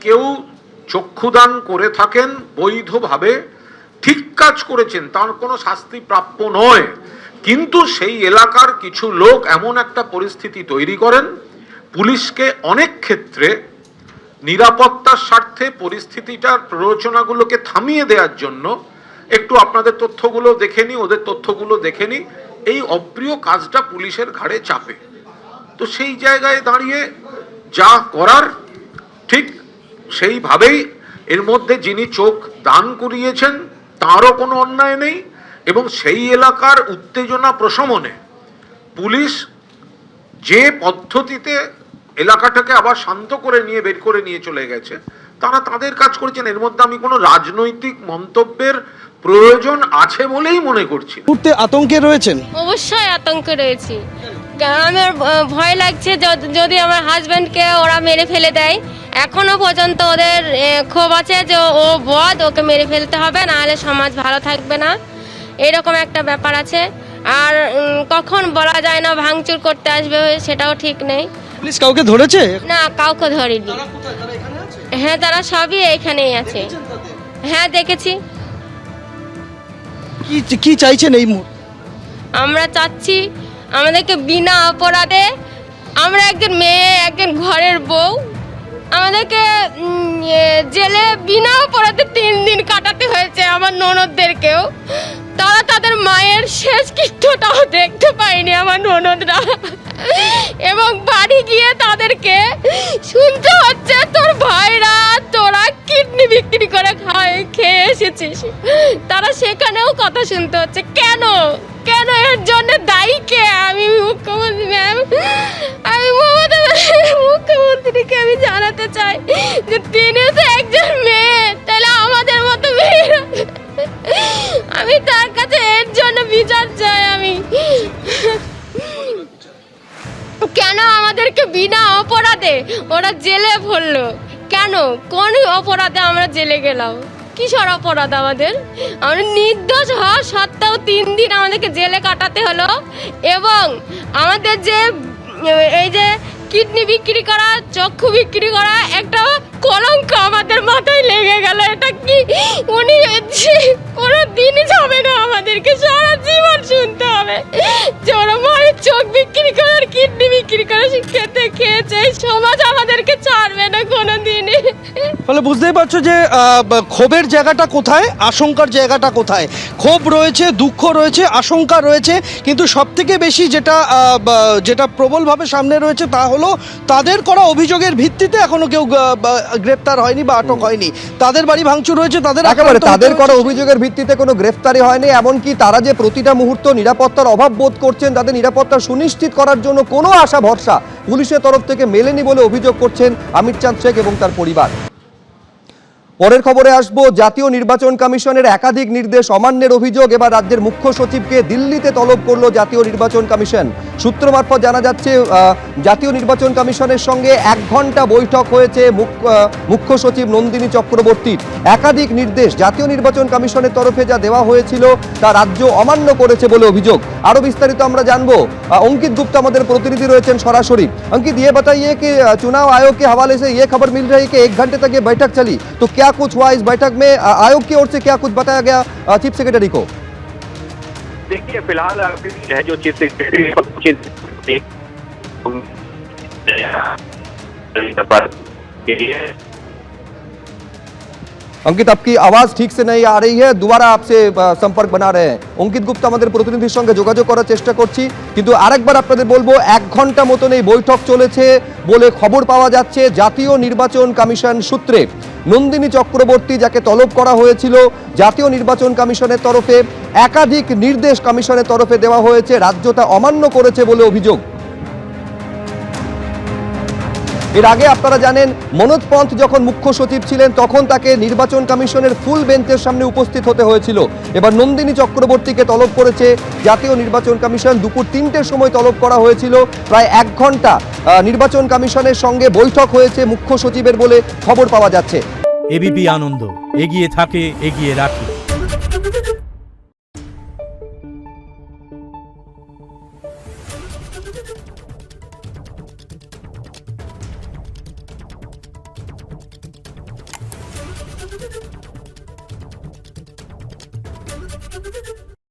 কেউ চক্ষুদান করে থাকেন বৈধভাবে, ঠিক কাজ করেছেন, তার কোনো শাস্তি প্রাপ্য নয়। কিন্তু সেই এলাকার কিছু লোক এমন একটা পরিস্থিতি তৈরি করেন, পুলিশকে অনেক ক্ষেত্রে নিরাপত্তার স্বার্থে পরিস্থিতিটার প্ররোচনাগুলোকে থামিয়ে দেওয়ার জন্য একটু আপনাদের তথ্যগুলো দেখে নি, ওদের তথ্যগুলো দেখে নি, এই অপ্রিয় কাজটা পুলিশের ঘাড়ে চাপে। তো সেই জায়গায় দাঁড়িয়ে যা করার ঠিক সেইভাবেই, এর মধ্যে যিনি চোখ দান করিয়েছেন তারও কোনো অন্যায় নেই, এবং সেই এলাকার উত্তেজনা প্রশমনে পুলিশ যে পদ্ধতিতে এলাকাটাকে আবার শান্ত করে নিয়ে বের করে নিয়ে চলে গেছে, তারা তাদের কাজ করেছেন। এর মধ্যে আমি কোনো রাজনৈতিক মন্তব্যের প্রয়োজন আছে বলেই মনে করছি। মুহূর্তে আতঙ্কে রয়েছেন? অবশ্যই আতঙ্কে রয়েছি। আমার ভয় লাগছে যদি আমার হাজব্যান্ডকে ওরা মেরে ফেলে দেয়। এখনো পর্যন্ত ওদের ক্ষোভ আছে যে ও বদ, ওকে মেরে ফেলতে হবে, নাহলে সমাজ ভালো থাকবে না, এরকম একটা ব্যাপার আছে। আর কখন বলা যায় না ভাঙচুর করতে আসবে, সেটাও ঠিক নেই। পুলিশ কাউকে ধরেছে? না, কাউকে ধরিনি। হ্যাঁ, তারা সবই এখানেই আছে। হ্যাঁ, দেখেছি। কি চাইছেন এই মুহূর্তে? আমরা চাচ্ছি আমাদেরকে বিনা অপরাধে, আমরা একজন মেয়ে, একজন ঘরের বউ, আমাদেরকে জেলে বিনা অপরাধে 3 দিন কাটাতে হয়েছে। আমার ননদদেরকেও, তারা তাদের মায়ের শেষ কৃত্যটাও দেখতে পায়নি আমার ননদরা, এবং বাড়ি গিয়ে তাদেরকে শুনতে হচ্ছে তোর ভাইরা তোরা কিডনি বিক্রি করে খেয়ে এসেছিস। তারা সেখানেও কথা শুনতে হচ্ছে। কেন কেন এর জন্য দায়ী কে? আমি মুখ্যমন্ত্রী ম্যাম, আমি মুখ্যমন্ত্রীকে আমি জানাতে চাই যে তিনিও তো একজন মেয়ে, তাহলে আমাদের মতো মেয়েরা, আমি তার কাছে এর জন্য বিচার চাই। আমি কেন আমাদেরকে বিনা অপরাধে ওরা জেলে ভরলো? কেন, কোন অপরাধে আমরা জেলে গেলাম? কিসের অপরাধ আমাদের? আমরা নির্দোষ হওয়া সত্ত্বেও 3 দিন আমাদেরকে জেলে কাটাতে হলো, এবং আমাদের যে এই যে কিডনি বিক্রি করা, চক্ষু বিক্রি করা, একটা কলঙ্ক আমাদের মাথায় লেগে গেল। এটা কি উনি কোনো দিনই যাবে না, আমাদেরকে সারা জীবন শুনতে হবে যে ওরা মায়ের চোখ বিক্রি করে আর কিডনি বিক্রি করে খেয়েছে। সমাজ আমাদেরকে ছাড়বে না কোনো দিনই। ফলে বুঝতেই পারছো যে ক্ষোভের জায়গাটা কোথায়, আশঙ্কার জায়গাটা কোথায়। ক্ষোভ রয়েছে, দুঃখ রয়েছে, আশঙ্কা রয়েছে, কিন্তু সবথেকে বেশি যেটা প্রবলভাবে সামনে রয়েছে তা হলো তাদের করা অভিযোগের ভিত্তিতে এখনো কেউ গ্রেফতার হয়নি বা আটক হয়নি। তাদের বাড়ি ভাঙচুর হয়েছে, তাদের করা অভিযোগের ভিত্তিতে কোনো গ্রেফতারি হয়নি। এমনকি তারা যে প্রতিটা মুহূর্ত নিরাপত্তার অভাব বোধ করছেন, তাদের নিরাপত্তা সুনিশ্চিত করার জন্য কোনো আশা ভরসা পুলিশের তরফ থেকে মেলেনি বলে অভিযোগ করছেন আমির চাঁদ শেখ এবং তার পরিবার। পরের খবরে আসবো, জাতীয় নির্বাচন কমিশনের একাধিক নির্দেশ অমান্যের অভিযোগ এবার রাজ্যের মুখ্য সচিবকে দিল্লিতে তলব করলো জাতীয় নির্বাচন কমিশন। সূত্র মারফত জানা যাচ্ছে জাতীয় নির্বাচন কমিশনের সঙ্গে 1 ঘন্টা বৈঠক হয়েছে মুখ্য সচিব নন্দিনী চক্রবর্তীর। একাধিক নির্দেশ জাতীয় নির্বাচন কমিশনের তরফে যা দেওয়া হয়েছিল তা রাজ্য অমান্য করেছে বলে অভিযোগ। আরো বিস্তারিত আমরা জানবো, अंकित गुप्ता আমাদের প্রতিনিধি রয়েছেন সরাসরি। अंकित, ये बताइए कि चुनाव आयोग के हवाले से ये खबर मिल रही है कि 1 घंटे तक ये बैठक चली, तो क्या कुछ हुआ इस बैठक में? आयोग की ओर से क्या कुछ बताया गया चीफ सेक्रेटरी को? देखिए, फिलहाल है जो चीफ सेक्रेटरी अंकित, आपकी आवाज ठीक से नहीं आ रही है, दोबारा आपसे संपर्क बना रहे हैं। अंकित गुप्ता আমাদের প্রতিনিধির সঙ্গে যোগাযোগ করার চেষ্টা করছি, কিন্তু আরেকবার আপনাদের বলবো 1 ঘন্টা মতন এই বৈঠক চলেছে বলে খবর পাওয়া যাচ্ছে জাতীয় নির্বাচন কমিশন সূত্রে। নন্দিনী চক্রবর্তী যাকে তলব করা হয়েছিল জাতীয় নির্বাচন কমিশনের তরফে, একাধিক নির্দেশ কমিশনের তরফে দেওয়া হয়েছে, রাজ্য তা অমান্য করেছে বলে অভিযোগ। এর আগে আপনারা জানেন মনোজ পন্থ যখন মুখ্য সচিব ছিলেন তখন তাকে নির্বাচন কমিশনের ফুল বেঞ্চের সামনে উপস্থিত হতে হয়েছিল। এবার নন্দিনী চক্রবর্তীকে তলব করেছে জাতীয় নির্বাচন কমিশন। দুপুর 3টের সময় তলব করা হয়েছিল। প্রায় 1 ঘন্টা নির্বাচন কমিশনের সঙ্গে বৈঠক হয়েছে মুখ্য সচিবের বলে খবর পাওয়া যাচ্ছে। এবিপি আনন্দ, এগিয়ে থাকে, এগিয়ে রাখে। है।